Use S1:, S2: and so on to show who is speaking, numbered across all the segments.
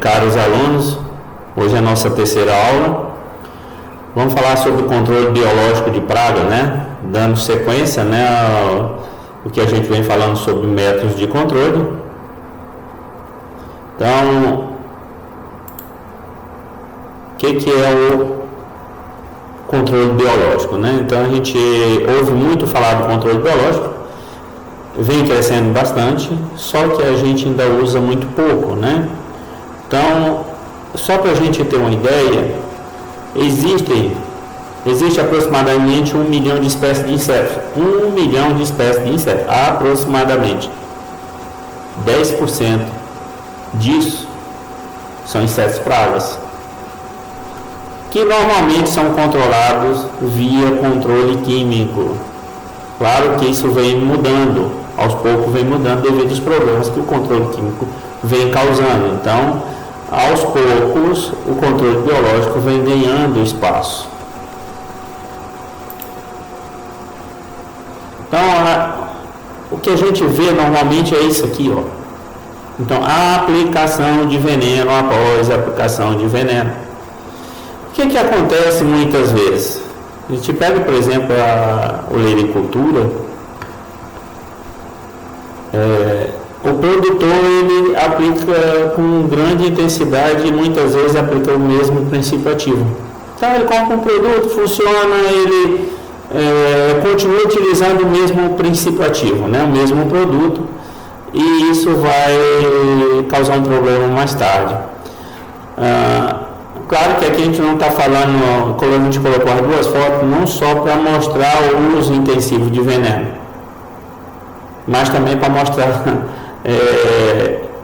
S1: Caros alunos, hoje é a nossa terceira aula. Vamos falar sobre o controle biológico de praga, né? Dando sequência, né, o que a gente vem falando sobre métodos de controle. Então, o que é o controle biológico, né? Então, a gente ouve muito falar do controle biológico, vem crescendo bastante, só que a gente ainda usa muito pouco, né? Então, só para a gente ter uma ideia, existe aproximadamente 1 milhão de espécies de insetos. 1 milhão de espécies de insetos, aproximadamente. 10% disso são insetos pragas, que normalmente são controlados via controle químico. Claro que isso vem mudando, aos poucos vem mudando devido aos problemas que o controle químico vem causando. Então, aos poucos, o controle biológico vem ganhando espaço. Então, o que a gente vê normalmente é isso aqui, ó. Então, a aplicação de veneno após a aplicação de veneno. O que acontece muitas vezes? A gente pega, por exemplo, a olericultura. O produtor ele aplica com grande intensidade e muitas vezes aplica o mesmo princípio ativo. Então ele compra um produto, funciona, ele continua utilizando o mesmo princípio ativo, né? O mesmo produto, e isso vai causar um problema mais tarde. Claro que aqui a gente não está falando, como a gente colocou as duas fotos, não só para mostrar o uso intensivo de veneno, mas também para mostrar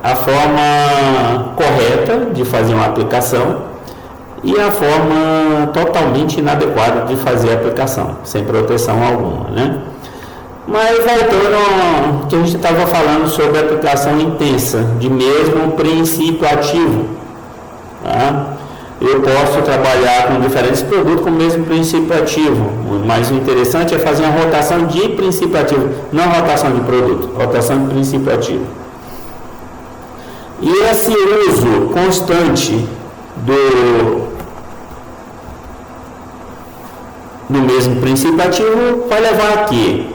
S1: a forma correta de fazer uma aplicação e a forma totalmente inadequada de fazer a aplicação, sem proteção alguma, né? Mas voltando ao que a gente estava falando sobre a aplicação intensa, de mesmo princípio ativo, tá? Eu posso trabalhar com diferentes produtos com o mesmo princípio ativo, mas o interessante é fazer uma rotação de princípio ativo, não rotação de produto, rotação de princípio ativo. E esse uso constante do mesmo princípio ativo vai levar aqui.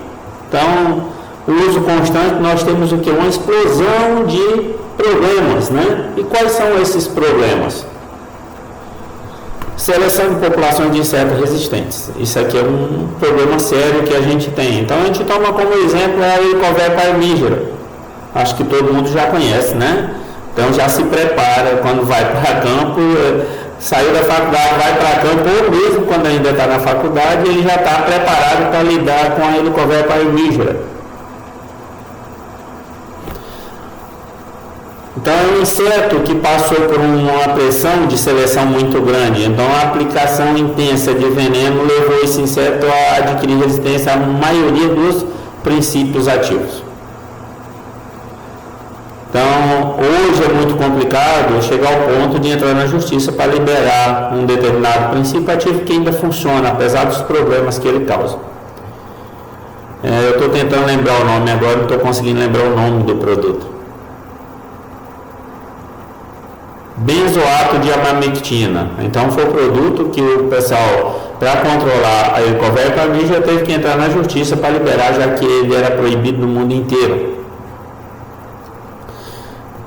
S1: Então, o uso constante, nós temos o que? Uma explosão de problemas, né? E quais são esses problemas? Seleção de populações de insetos resistentes. Isso aqui é um problema sério que a gente tem. Então, a gente toma como exemplo a Helicoverpa parmígera. Acho que todo mundo já conhece, né? Então, já se prepara quando vai para campo, saiu da faculdade, vai para campo, ou mesmo quando ainda está na faculdade, ele já está preparado para lidar com a Helicoverpa parmígera. Então, é um inseto que passou por uma pressão de seleção muito grande. Então, a aplicação intensa de veneno levou esse inseto a adquirir resistência à maioria dos princípios ativos. Então, hoje é muito complicado chegar ao ponto de entrar na justiça para liberar um determinado princípio ativo que ainda funciona, apesar dos problemas que ele causa. Eu estou tentando lembrar o nome agora, não estou conseguindo lembrar o nome do produto. Benzoato de amamectina. Então foi o produto que o pessoal, para controlar a Helicoverpa parmígera, teve que entrar na justiça para liberar, já que ele era proibido no mundo inteiro.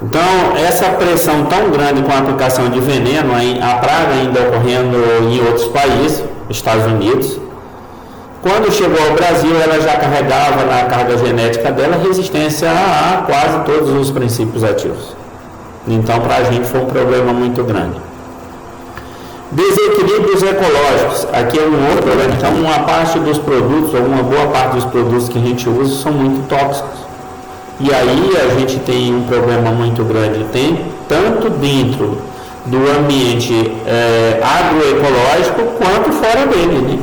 S1: Então, essa pressão tão grande com a aplicação de veneno, a praga ainda ocorrendo em outros países, Estados Unidos, quando chegou ao Brasil, ela já carregava na carga genética dela resistência a quase todos os princípios ativos. Então, para a gente foi um problema muito grande. Desequilíbrios ecológicos. Aqui é um outro problema. Então, uma parte dos produtos, ou uma boa parte dos produtos que a gente usa são muito tóxicos. E aí a gente tem um problema muito grande, tanto dentro do ambiente agroecológico, quanto fora dele, né?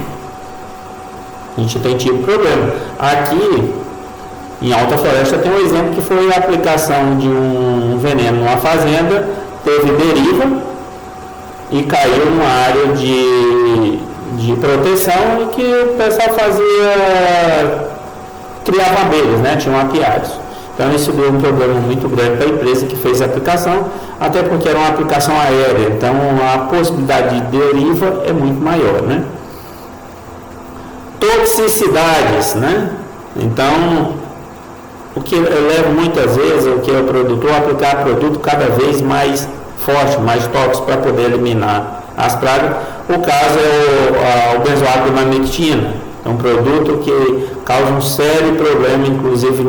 S1: A gente tem tido problema. Aqui, em Alta Floresta, tem um exemplo que foi a aplicação de um veneno numa fazenda, teve deriva e caiu numa área de proteção e que o pessoal criava abelhas, né? Tinham apiários. Então isso deu um problema muito grande para a empresa que fez a aplicação, até porque era uma aplicação aérea, então a possibilidade de deriva é muito maior, né? Toxicidades, né? Então, o que leva muitas vezes o que é o produtor a aplicar produto cada vez mais forte, mais tóxico para poder eliminar as pragas. O caso é o benzoato de ivermectina, é um produto que causa um sério problema, inclusive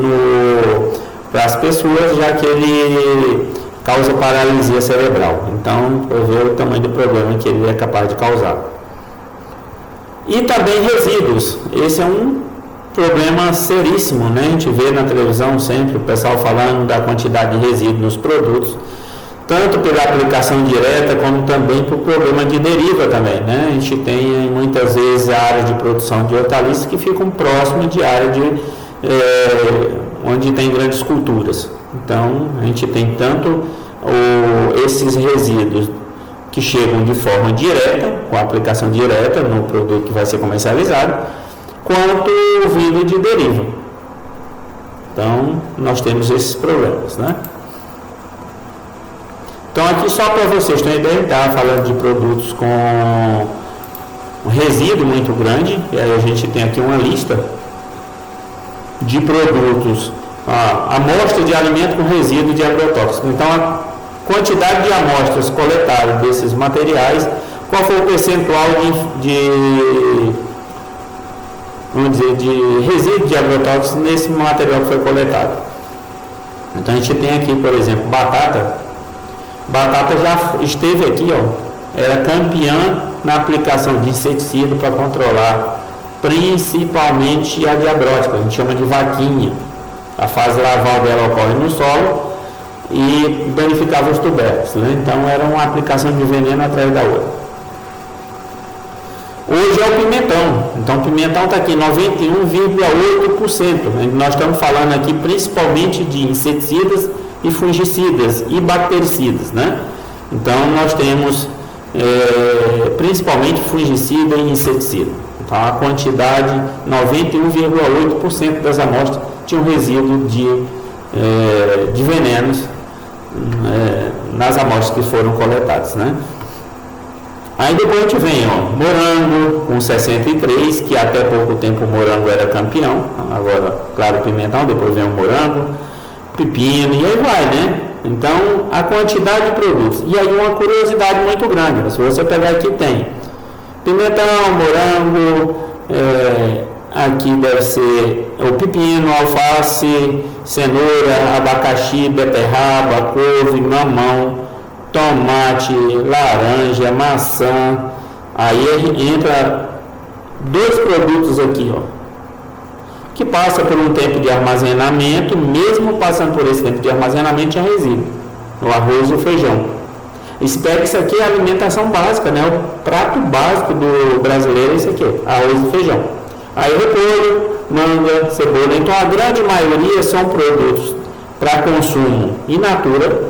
S1: para as pessoas, já que ele causa paralisia cerebral. Então, para ver o tamanho do problema que ele é capaz de causar. E também resíduos. Esse é um problema seríssimo, né? A gente vê na televisão sempre o pessoal falando da quantidade de resíduos nos produtos, tanto pela aplicação direta, como também por problema de deriva também, né? A gente tem muitas vezes a área de produção de hortaliças que ficam próximas de área onde tem grandes culturas. Então, a gente tem tanto esses resíduos que chegam de forma direta, com a aplicação direta no produto que vai ser comercializado, quanto vindo de deriva. Então, nós temos esses problemas, né? Então, aqui só para vocês terem ideia, está falando de produtos com um resíduo muito grande, e aí a gente tem aqui uma lista de produtos, amostra de alimento com resíduo de agrotóxico. Então, a quantidade de amostras coletadas desses materiais, qual foi o percentual de resíduo de agrotóxicos nesse material que foi coletado. Então a gente tem aqui, por exemplo, batata já esteve aqui, era campeã na aplicação de inseticida para controlar principalmente a diabrótica, a gente chama de vaquinha. A fase larval dela ocorre no solo e danificava os tubérculos, né? Então era uma aplicação de veneno atrás da outra. Hoje é o pimentão. Então, o pimentão está aqui 91,8%. Nós estamos falando aqui principalmente de inseticidas e fungicidas e bactericidas, né? Então, nós temos principalmente fungicida e inseticida. Então, a quantidade, 91,8% das amostras tinham resíduo de venenos nas amostras que foram coletadas, né? Aí depois a gente vem, morango com 63, que até pouco tempo o morango era campeão, agora, claro, pimentão, depois vem o morango, pepino, e aí vai, né? Então, a quantidade de produtos. E aí uma curiosidade muito grande, se você pegar aqui tem pimentão, morango, aqui deve ser o pepino, alface, cenoura, abacaxi, beterraba, couve, mamão, tomate, laranja, maçã. Aí entra dois produtos aqui, que passa por um tempo de armazenamento. Mesmo passando por esse tempo de armazenamento, tinha resíduo, o arroz e o feijão. Espero que isso aqui é a alimentação básica, né? O prato básico do brasileiro é esse aqui, arroz e feijão. Aí repolho, manga, cebola. Então a grande maioria são produtos para consumo in natura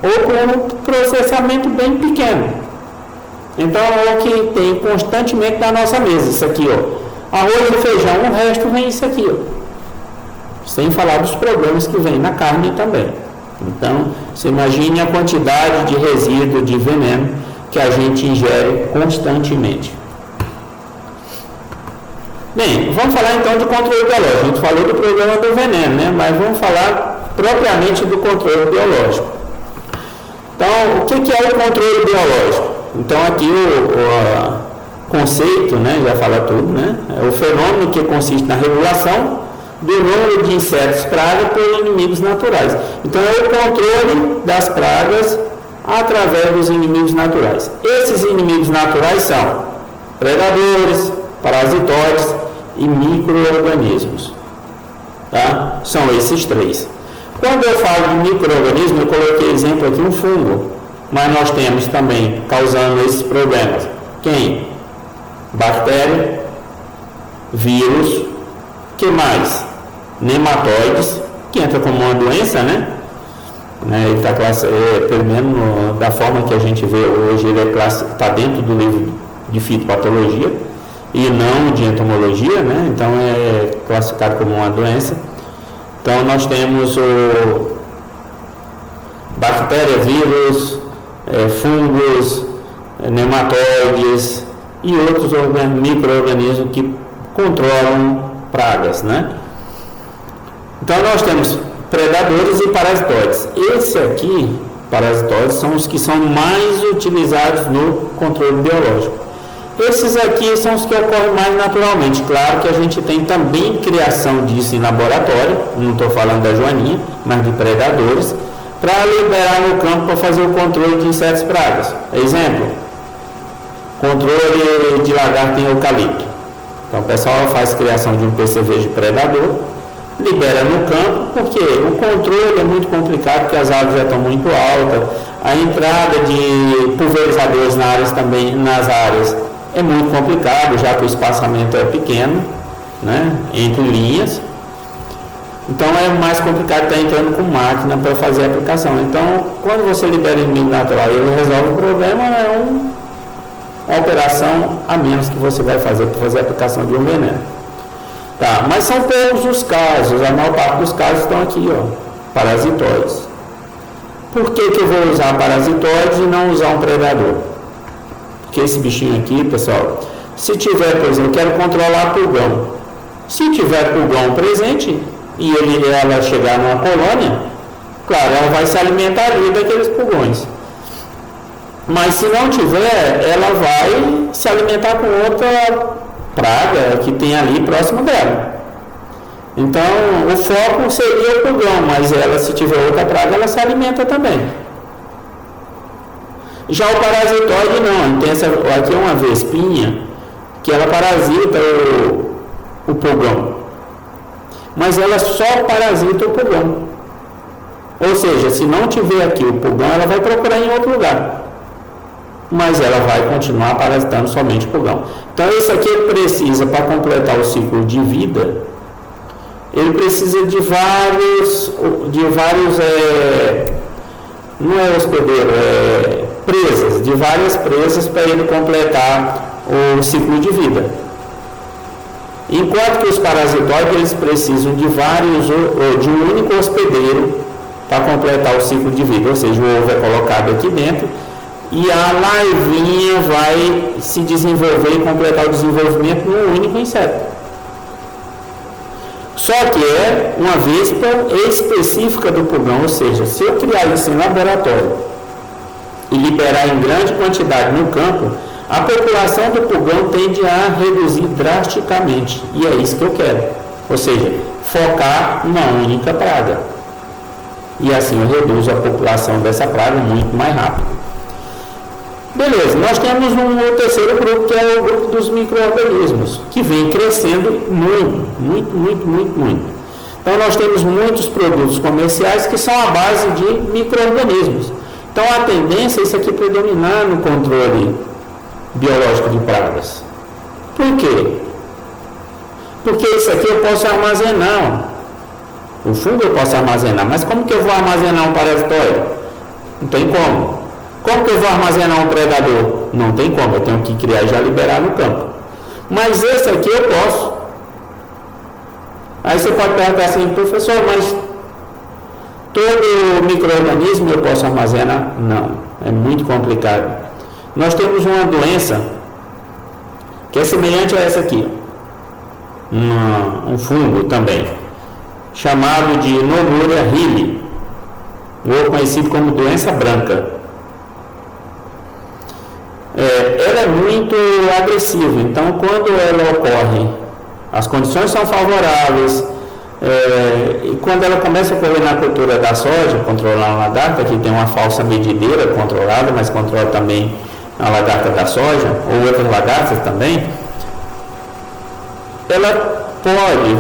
S1: ou com processamento bem pequeno. Então é o que tem constantemente na nossa mesa, isso aqui, arroz e feijão, o resto vem isso aqui, sem falar dos problemas que vem na carne também. Então, você imagine a quantidade de resíduo, de veneno que a gente ingere constantemente. Bem, vamos falar então do controle biológico. A gente falou do problema do veneno, né? Mas vamos falar propriamente do controle biológico. Então, o que é o controle biológico? Então, aqui o conceito, né, já fala tudo, né? É o fenômeno que consiste na regulação do número de insetos pragas por inimigos naturais. Então, é o controle das pragas através dos inimigos naturais. Esses inimigos naturais são predadores, parasitoides e micro-organismos. Tá? São esses três. Quando eu falo de micro-organismo, eu coloquei exemplo aqui um fungo, mas nós temos também causando esses problemas. Quem? Bactéria, vírus, que mais? Nematóides, que entra como uma doença, né? Ele está pelo menos da forma que a gente vê hoje, ele está dentro do livro de fitopatologia e não de entomologia, né? Então é classificado como uma doença. Então nós temos o bactéria, vírus, fungos, nematóides e outros micro-organismos que controlam pragas, né? Então nós temos predadores e parasitoides. Esse aqui, parasitoides, são os que são mais utilizados no controle biológico. Esses aqui são os que ocorrem mais naturalmente. Claro que a gente tem também criação disso em laboratório, não estou falando da joaninha, mas de predadores, para liberar no campo para fazer o controle de insetos e pragas. Exemplo, controle de lagarta em eucalipto. Então o pessoal faz criação de um PCV de predador, libera no campo, porque o controle é muito complicado, porque as árvores já estão muito altas, a entrada de pulverizadores nas áreas é muito complicado, já que o espaçamento é pequeno, né, entre linhas. Então é mais complicado estar entrando com máquina para fazer a aplicação. Então, quando você libera inimigo natural e ele resolve o problema, é uma operação a menos que você vai fazer para fazer a aplicação de um veneno. Tá, mas são poucos os casos, a maior parte dos casos estão aqui, ó, parasitoides. Por que eu vou usar parasitoides e não usar um predador? Porque esse bichinho aqui, pessoal, se tiver, por exemplo, eu quero controlar pulgão. Se tiver pulgão presente e ela chegar numa colônia, claro, ela vai se alimentar ali daqueles pulgões. Mas se não tiver, ela vai se alimentar com outra praga que tem ali próximo dela. Então, o foco seria o pulgão, mas ela, se tiver outra praga, ela se alimenta também. Já o parasitoide não, tem aqui é uma vespinha que ela parasita o pulgão, mas ela só parasita o pulgão. Ou seja, se não tiver aqui o pulgão, ela vai procurar em outro lugar, mas ela vai continuar parasitando somente o pulgão. Então esse aqui ele precisa, para completar o ciclo de vida, ele precisa de vários não é hospedeiro, presas, de várias presas para ele completar o ciclo de vida. Enquanto que os parasitoides eles precisam de um único hospedeiro para completar o ciclo de vida, ou seja, o ovo é colocado aqui dentro e a larvinha vai se desenvolver e completar o desenvolvimento num único inseto. Só que é uma vespa específica do pulgão, ou seja, se eu criar isso em laboratório e liberar em grande quantidade no campo, a população do pulgão tende a reduzir drasticamente, e é isso que eu quero, ou seja, focar numa única praga, e assim eu reduzo a população dessa praga muito mais rápido. Beleza, nós temos um terceiro grupo, que é o grupo dos micro-organismos, que vem crescendo muito. Então nós temos muitos produtos comerciais que são à base de micro-organismos. Então a tendência é isso aqui predominar no controle biológico de pragas. Por quê? Porque isso aqui eu posso armazenar. O fungo eu posso armazenar, mas como que eu vou armazenar um parasitoide? Não tem como. Como que eu vou armazenar um predador? Não tem como, eu tenho que criar e já liberar no campo. Mas esse aqui eu posso. Aí você pode perguntar assim, professor, mas todo micro-organismo eu posso armazenar? Não, é muito complicado. Nós temos uma doença que é semelhante a essa aqui. Um fungo também, chamado de Nomura Hilli, ou conhecido como doença branca. Ela é muito agressiva, então quando ela ocorre, as condições são favoráveis, e quando ela começa a ocorrer na cultura da soja, controlar a lagarta, que tem uma falsa medideira controlada, mas controla também a lagarta da soja, ou outras lagartas também,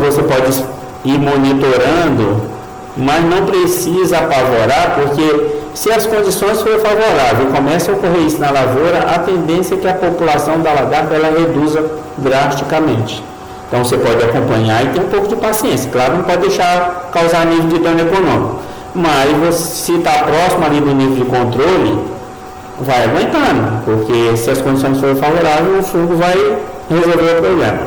S1: você pode ir monitorando, mas não precisa apavorar, porque se as condições forem favoráveis e começa a ocorrer isso na lavoura, a tendência é que a população da lagarta ela reduza drasticamente. Então você pode acompanhar e ter um pouco de paciência. Claro, não pode deixar causar nível de dano econômico, mas se está próximo ali do nível de controle, vai aguentando, porque se as condições forem favoráveis, o fungo vai resolver o problema.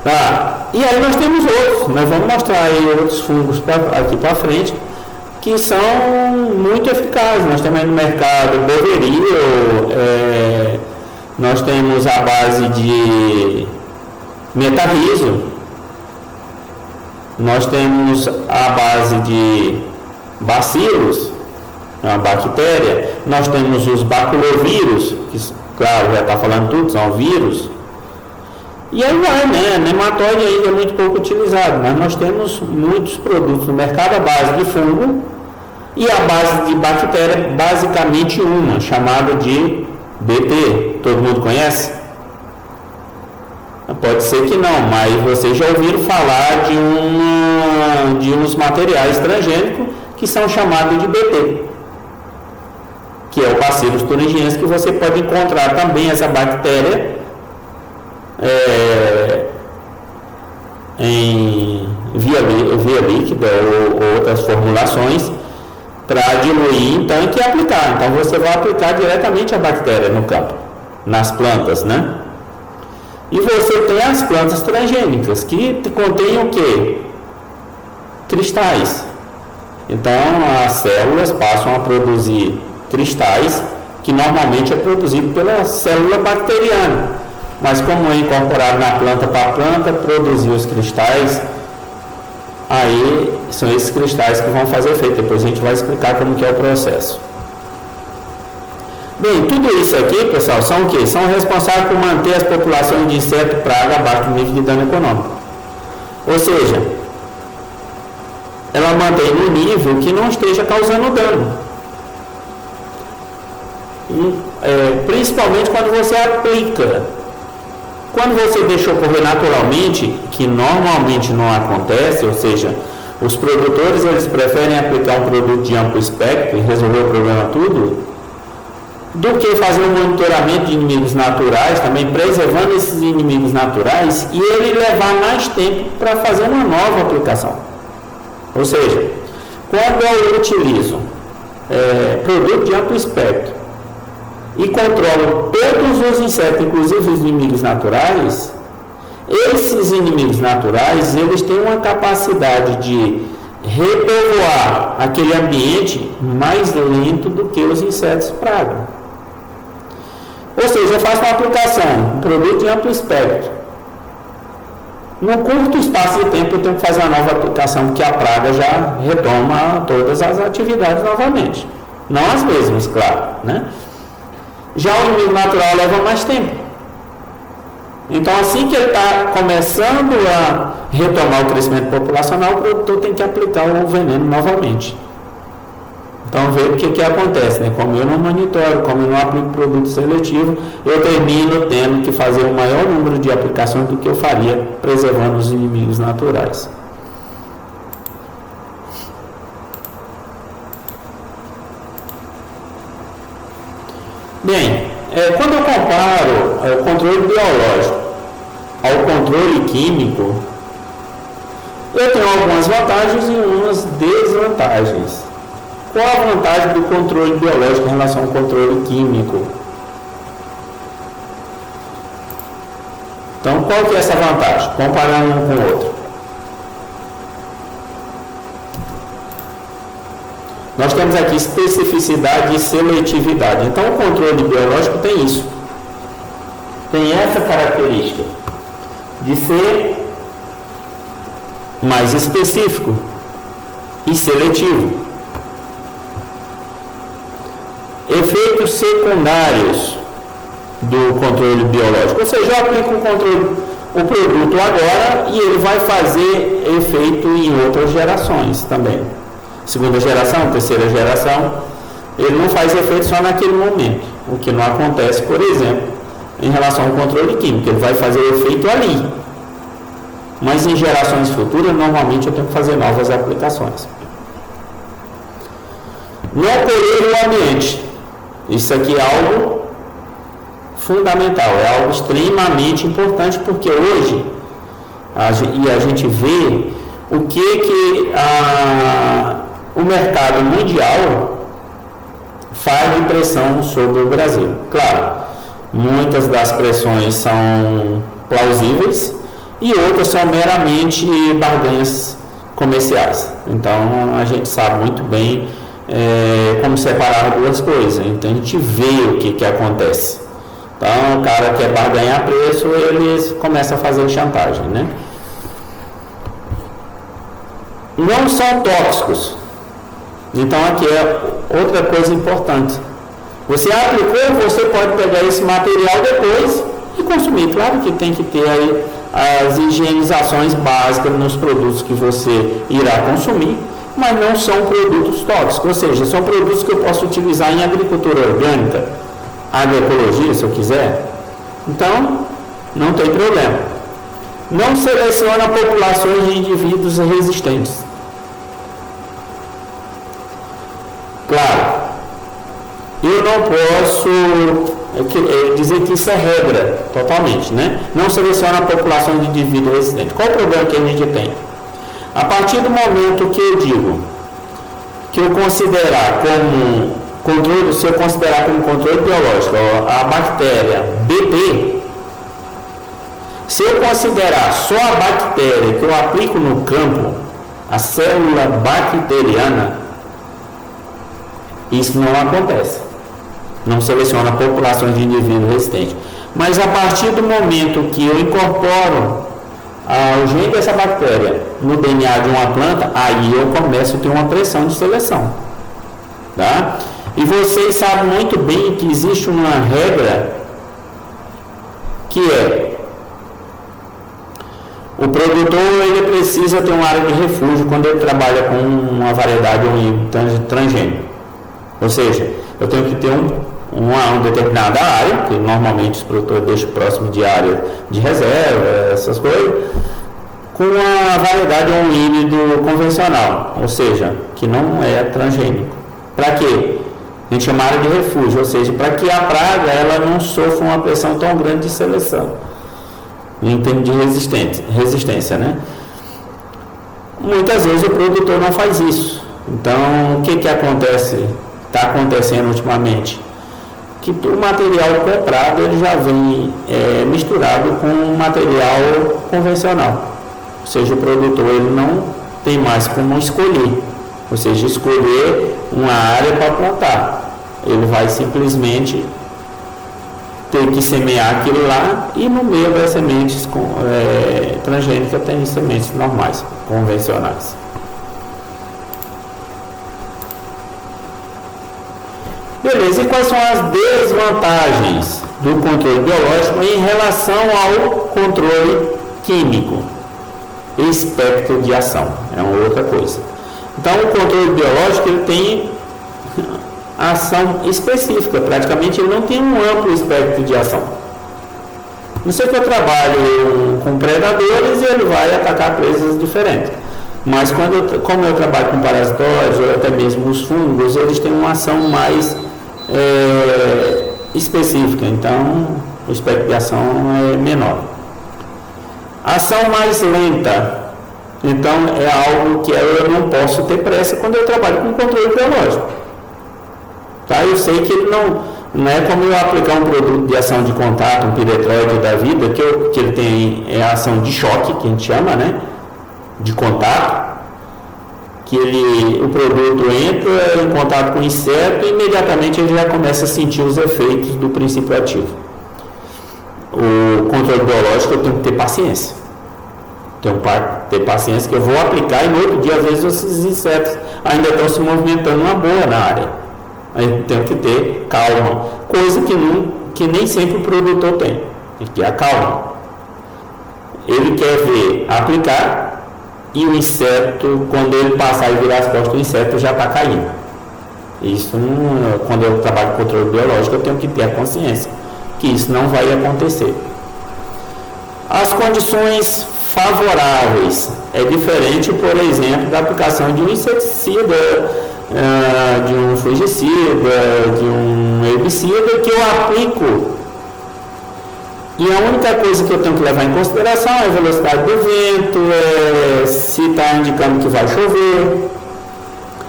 S1: Tá. E aí nós temos outros, nós vamos mostrar aí outros fungos aqui para frente, que são muito eficazes. Nós temos aí no mercado Boverio, nós temos a base de metarrizo, nós temos a base de bacilos, uma bactéria, nós temos os baculovírus, que claro, já está falando tudo, são vírus, e aí vai, né? Nematóide ainda é muito pouco utilizado, mas nós temos muitos produtos no mercado à base de fungo e a base de bactéria, basicamente uma, chamada de BT. Todo mundo conhece? Pode ser que não, mas vocês já ouviram falar de uns materiais transgênicos que são chamados de BT, que é o Bacillus thuringiensis, que você pode encontrar também essa bactéria em via líquida ou outras formulações para diluir em tanque e aplicar. Então você vai aplicar diretamente a bactéria no campo, nas plantas, né? E você tem as plantas transgênicas que contêm o quê? Cristais. Então as células passam a produzir cristais, que normalmente é produzido pela célula bacteriana. Mas como é incorporado na planta para a planta, produzir os cristais, aí são esses cristais que vão fazer efeito. Depois a gente vai explicar como que é o processo. Bem, tudo isso aqui, pessoal, são o quê? São responsáveis por manter as populações de inseto e praga abaixo do nível de dano econômico. Ou seja, ela mantém no nível que não esteja causando dano. Principalmente quando você aplica. Quando você deixa ocorrer naturalmente, que normalmente não acontece, ou seja, os produtores eles preferem aplicar um produto de amplo espectro e resolver o problema tudo, do que fazer um monitoramento de inimigos naturais, também preservando esses inimigos naturais, e ele levar mais tempo para fazer uma nova aplicação. Ou seja, quando eu utilizo produto de amplo espectro e controlo todos os insetos, inclusive os inimigos naturais, esses inimigos naturais, eles têm uma capacidade de repovoar aquele ambiente mais lento do que os insetos praga. Ou seja, eu faço uma aplicação, um produto de amplo espectro. No curto espaço de tempo eu tenho que fazer uma nova aplicação, porque a praga já retoma todas as atividades novamente. Não as mesmas, claro, né? Já o inimigo natural leva mais tempo. Então, assim que ele está começando a retomar o crescimento populacional, o produtor tem que aplicar o veneno novamente. Então, veja o que acontece, né? Como eu não monitoro, como eu não aplico produto seletivo, eu termino tendo que fazer um maior número de aplicações do que eu faria preservando os inimigos naturais. Bem, quando eu comparo o controle biológico ao controle químico, eu tenho algumas vantagens e umas desvantagens. Qual a vantagem do controle biológico em relação ao controle químico? Então, qual que é essa vantagem? Comparando um com o outro. Nós temos aqui especificidade e seletividade. Então, o controle biológico tem isso. Tem essa característica de ser mais específico e seletivo. Efeitos secundários do controle biológico. Ou seja, eu aplico o produto agora e ele vai fazer efeito em outras gerações também. Segunda geração, terceira geração, ele não faz efeito só naquele momento, o que não acontece, por exemplo, em relação ao controle químico, ele vai fazer efeito ali, mas em gerações futuras, normalmente eu tenho que fazer novas aplicações. Não poluir o ambiente, isso aqui é algo fundamental, é algo extremamente importante, porque hoje a gente vê o que o mercado mundial faz de pressão sobre o Brasil. Claro, muitas das pressões são plausíveis e outras são meramente barganhas comerciais. Então a gente sabe muito bem como separar duas coisas. Então a gente vê o que acontece. Então o cara quer barganhar preço, ele começa a fazer chantagem, né? Não são tóxicos. Então aqui é outra coisa importante. Você aplicou, você pode pegar esse material depois e consumir. Claro que tem que ter aí as higienizações básicas nos produtos que você irá consumir, mas não são produtos tóxicos, ou seja, são produtos que eu posso utilizar em agricultura orgânica, agroecologia, se eu quiser. Então, não tem problema. Não seleciona populações de indivíduos resistentes. Claro, eu não posso dizer que isso é regra totalmente, né? Não seleciona a população de indivíduos resistentes. Qual o problema que a gente tem? A partir do momento que eu digo que eu considerar como controle, se eu considerar como controle biológico a bactéria BP, se eu considerar só a bactéria que eu aplico no campo, a célula bacteriana, isso não acontece. Não seleciona populações de indivíduos resistentes. Mas a partir do momento que eu incorporo o gene dessa bactéria no DNA de uma planta, aí eu começo a ter uma pressão de seleção. Tá? E vocês sabem muito bem que existe uma regra que é: o produtor ele precisa ter uma área de refúgio quando ele trabalha com uma variedade ou um transgênico. Ou seja, eu tenho que ter uma determinada área, que normalmente os produtores deixam próximo de área de reserva, essas coisas, com uma variedade ou um híbrido convencional, ou seja, que não é transgênico. Para quê? A gente chama área de refúgio, ou seja, para que a praga ela não sofra uma pressão tão grande de seleção, em termos de resistência, né? Muitas vezes o produtor não faz isso. Então, o que acontece? Está acontecendo ultimamente? Que o material comprado ele já vem misturado com material convencional. Ou seja, o produtor ele não tem mais como escolher. Ou seja, escolher uma área para plantar. Ele vai simplesmente ter que semear aquilo lá, e no meio das sementes transgênicas tem sementes normais, convencionais. Beleza, e quais são as desvantagens do controle biológico em relação ao controle químico? Espectro de ação, é uma outra coisa. Então, o controle biológico ele tem ação específica, praticamente ele não tem um amplo espectro de ação. Não sei que eu trabalho com predadores, ele vai atacar presas diferentes. Mas como eu trabalho com parasitóides, ou até mesmo os fungos, eles têm uma ação mais específica, então o espectro de ação é menor. Ação mais lenta, então é algo que eu não posso ter pressa quando eu trabalho com controle biológico. Tá? Eu sei que ele não é como eu aplicar um produto de ação de contato, um piretróide da vida, que ele tem a ação de choque, que a gente chama, né? De contato, que o produto entra em contato com o inseto e imediatamente ele já começa a sentir os efeitos do princípio ativo. O controle biológico eu tenho que ter paciência. Tenho que ter paciência que eu vou aplicar e no outro dia, às vezes, esses insetos ainda estão se movimentando uma boa na área. Aí eu tenho que ter calma, coisa que nem sempre o produtor tem, que é a calma. Ele quer ver aplicar, e o inseto, quando ele passar e virar as costas, o inseto já está caindo. Isso, quando eu trabalho com controle biológico, eu tenho que ter a consciência que isso não vai acontecer. As condições favoráveis é diferente, por exemplo, da aplicação de um inseticida, de um fungicida, de um herbicida que eu aplico. E a única coisa que eu tenho que levar em consideração é a velocidade do vento, se está indicando que vai chover,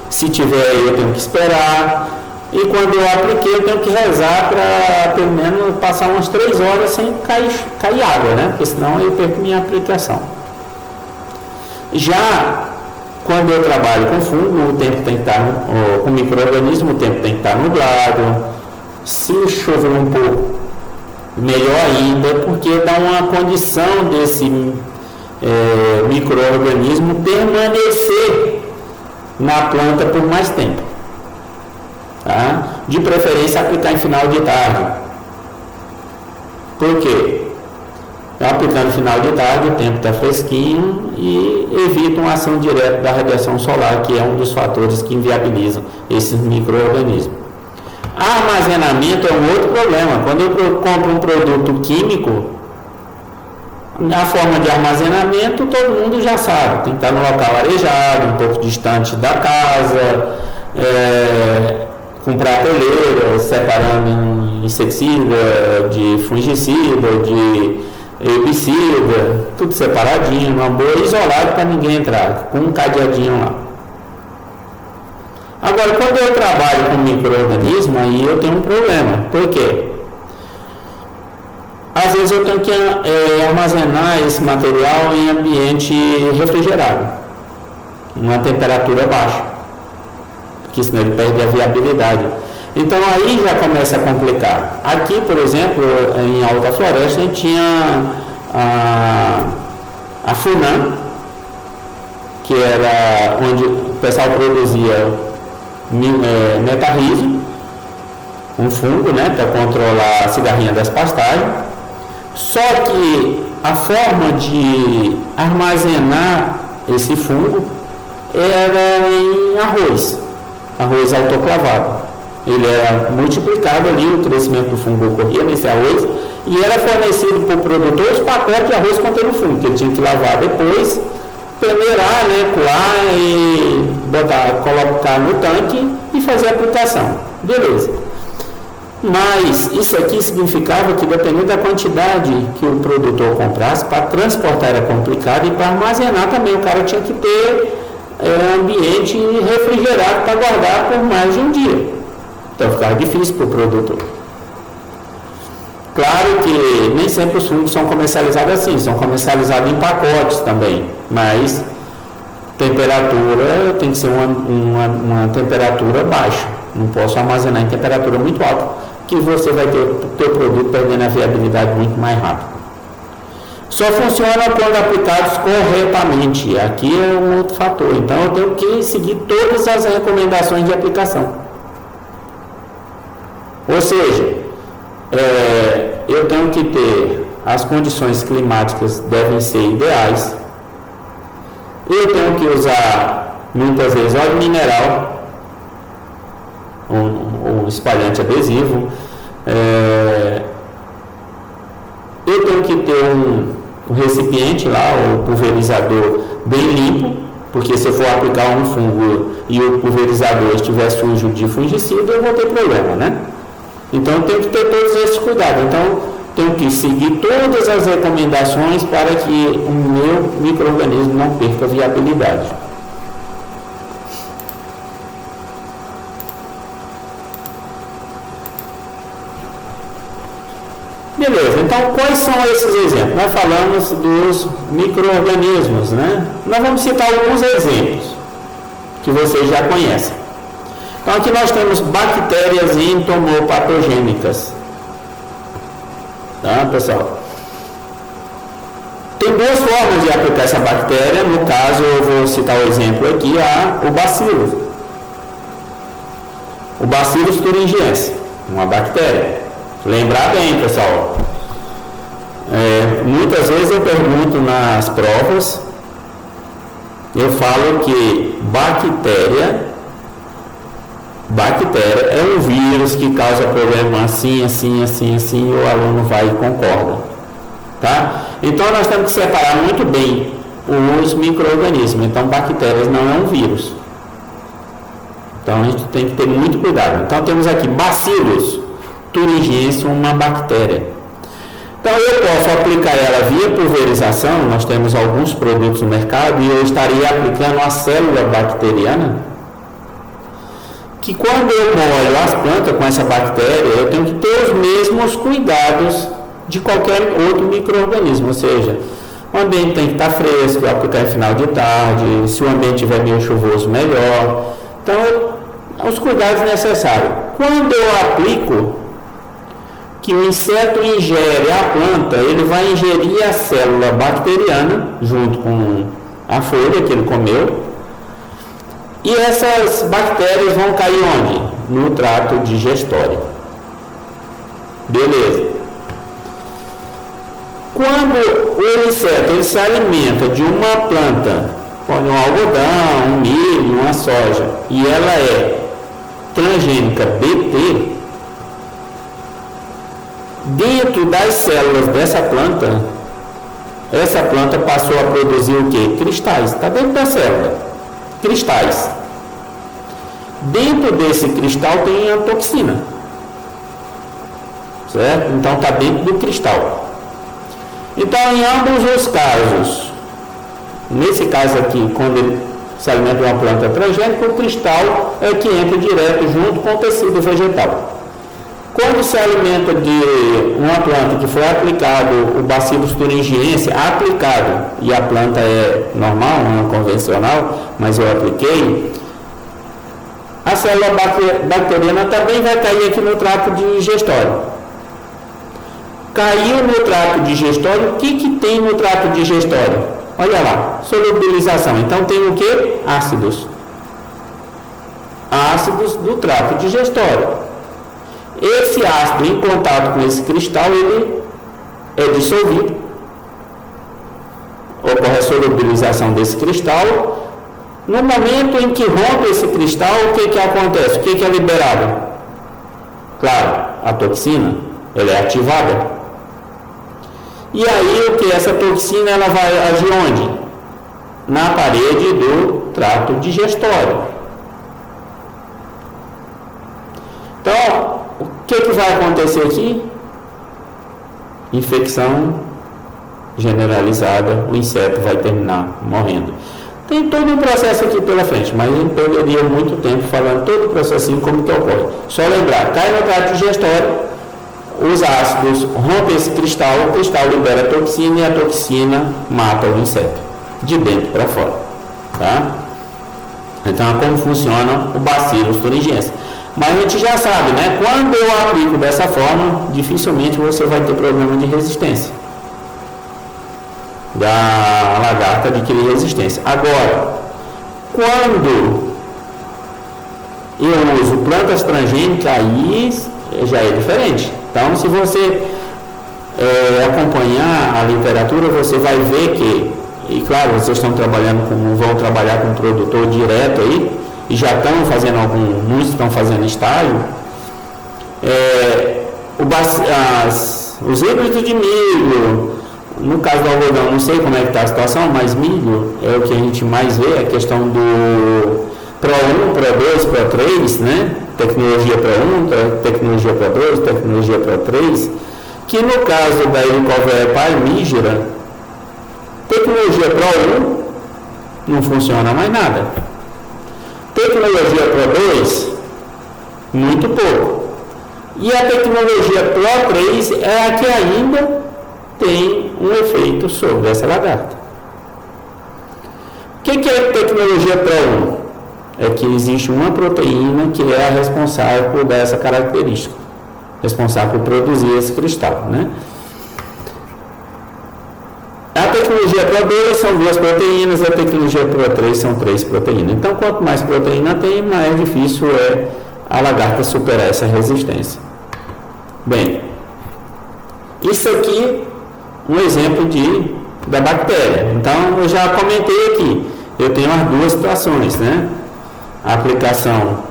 S1: se tiver eu tenho que esperar, e quando eu apliquei eu tenho que rezar para pelo menos passar umas 3 horas sem cair água, né? Porque senão eu perco minha aplicação. Já quando eu trabalho com fungo, o tempo tem que estar, com micro-organismo, o tempo tem que estar nublado. Se chover um pouco, melhor ainda, porque dá uma condição desse micro-organismo permanecer na planta por mais tempo. Tá? De preferência aplicar em final de tarde. Por quê? Aplicando no final de tarde, o tempo está fresquinho e evita uma ação direta da radiação solar, que é um dos fatores que inviabilizam esses micro-organismos. Armazenamento é um outro problema. Quando eu compro um produto químico, a forma de armazenamento todo mundo já sabe. Tem que estar no local arejado, um pouco distante da casa, com prateleira, separando inseticida, de fungicida, de herbicida, tudo separadinho, numa boa, isolado para ninguém entrar, com um cadeadinho lá. Agora, quando eu trabalho com micro-organismo, aí eu tenho um problema. Por quê? Às vezes eu tenho que armazenar esse material em ambiente refrigerado, uma temperatura baixa, porque senão ele perde a viabilidade. Então aí já começa a complicar. Aqui, por exemplo, em Alta Floresta, a gente tinha a FUNAM, que era onde o pessoal produzia metarrizo, um fungo, né, para controlar a cigarrinha das pastagens. Só que a forma de armazenar esse fungo era em arroz autoclavado. Ele era multiplicado ali, o crescimento do fungo ocorria nesse arroz e era fornecido por produtores pacotes de arroz contendo fungo, que ele tinha que lavar depois, peneirar, né, coar e colocar no tanque e fazer a aplicação. Beleza. Mas isso aqui significava que, dependendo da quantidade que o produtor comprasse, para transportar era complicado e para armazenar também o cara tinha que ter ambiente refrigerado para guardar por mais de um dia. Então ficava difícil para o produtor. Claro que nem sempre os fungos são comercializados assim, são comercializados em pacotes também, mas temperatura tem que ser uma temperatura baixa, não posso armazenar em temperatura muito alta, que você vai ter o teu produto perdendo a viabilidade muito mais rápido. Só funciona quando aplicados corretamente, aqui é um outro fator, então eu tenho que seguir todas as recomendações de aplicação. Ou seja, eu tenho que ter as condições climáticas devem ser ideais. Eu tenho que usar muitas vezes óleo mineral, um espalhante adesivo. Eu tenho que ter um recipiente lá, o pulverizador bem limpo, porque se eu for aplicar um fungo e o pulverizador estiver sujo de fungicida, eu vou ter problema, né? Então eu tenho que ter todos esses cuidados. Então tenho que seguir todas as recomendações para que o meu micro-organismo não perca viabilidade. Beleza, então quais são esses exemplos? Nós falamos dos micro-organismos, né? Nós vamos citar alguns exemplos que vocês já conhecem. Então aqui nós temos bactérias entomopatogênicas. Tá, pessoal? Tem duas formas de aplicar essa bactéria. No caso, eu vou citar o exemplo aqui, o bacillus. O bacillus thuringiensis, uma bactéria. Lembrar bem, pessoal. Muitas vezes eu pergunto nas provas, eu falo que bactéria é um vírus que causa problema assim, e o aluno vai e concorda. Tá? Então nós temos que separar muito bem os micro-organismos. Então bactérias não é um vírus. Então a gente tem que ter muito cuidado. Então temos aqui bacillus thuringiensis, uma bactéria. Então eu posso aplicar ela via pulverização. Nós temos alguns produtos no mercado e eu estaria aplicando a célula bacteriana. que quando eu molho as plantas com essa bactéria, eu tenho que ter os mesmos cuidados de qualquer outro micro-organismo, ou seja, o ambiente tem que estar fresco, aplicar em final de tarde, se o ambiente estiver meio chuvoso, melhor. Então, os cuidados necessários. Quando eu aplico, que o inseto ingere a planta, ele vai ingerir a célula bacteriana, junto com a folha que ele comeu, e essas bactérias vão cair onde? No trato digestório. Beleza. Quando o inseto ele se alimenta de uma planta, pode um algodão, um milho, uma soja, e ela é transgênica BT, dentro das células dessa planta, essa planta passou a produzir o que? Cristais. Está dentro da célula. Cristais. Dentro desse cristal tem a toxina. Certo? Então está dentro do cristal. Então, em ambos os casos, nesse caso aqui, quando ele se alimenta de uma planta transgênica, o cristal é que entra direto junto com o tecido vegetal. Quando se alimenta de uma planta que foi aplicado o Bacillus thuringiense, aplicado, e a planta é normal, não é convencional, mas eu apliquei, a célula bacteriana também vai cair aqui no trato digestório. Caiu no trato digestório, o que tem no trato digestório? Olha lá, solubilização. Então tem o que? Ácidos. Ácidos do trato digestório. Esse ácido em contato com esse cristal, ele é dissolvido. Ocorre a solubilização desse cristal. No momento em que rompe esse cristal, o que acontece? O que é liberado? Claro, a toxina, ela é ativada. E aí o que? Essa toxina ela vai agir onde? Na parede do trato digestório. Então, o que vai acontecer aqui? Infecção generalizada, o inseto vai terminar morrendo. Tem todo um processo aqui pela frente, mas a gente perderia muito tempo falando todo o processinho como que ocorre. Só lembrar, cai no trato digestório, os ácidos rompem esse cristal, o cristal libera a toxina e a toxina mata o inseto, de dentro para fora. Tá? Então, é como funciona o Bacillus thuringiense. Mas a gente já sabe, né? Quando eu aplico dessa forma, dificilmente você vai ter problema de resistência. Da lagarta adquirir resistência. Agora, quando eu uso plantas transgênicas, aí já é diferente. Então, se você acompanhar a literatura, você vai ver que, e claro, vocês estão trabalhando vão trabalhar com um produtor direto aí, e já estão fazendo muitos estão fazendo estágio, os híbridos de milho, no caso do algodão, não sei como é que está a situação, mas milho é o que a gente mais vê, a questão do Pro 1, Pro 2, Pro 3, né? Tecnologia Pro 1, tecnologia Pro 2, tecnologia Pro 3, que no caso da Helicobacter palmígera, tecnologia Pro 1 não funciona mais nada. Tecnologia Pro 2, muito pouco. E a tecnologia Pro 3 é a que ainda tem um efeito sobre essa lagarta. O que é tecnologia Pro 1? É que existe uma proteína que é a responsável por dar essa característica, responsável por produzir esse cristal, né? A tecnologia Pro 2 são 2 proteínas, a tecnologia Pro 3 são 3 proteínas. Então, quanto mais proteína tem, mais difícil é a lagarta superar essa resistência. Bem, isso aqui um exemplo da bactéria. Então, eu já comentei aqui, eu tenho as duas situações, né? A aplicação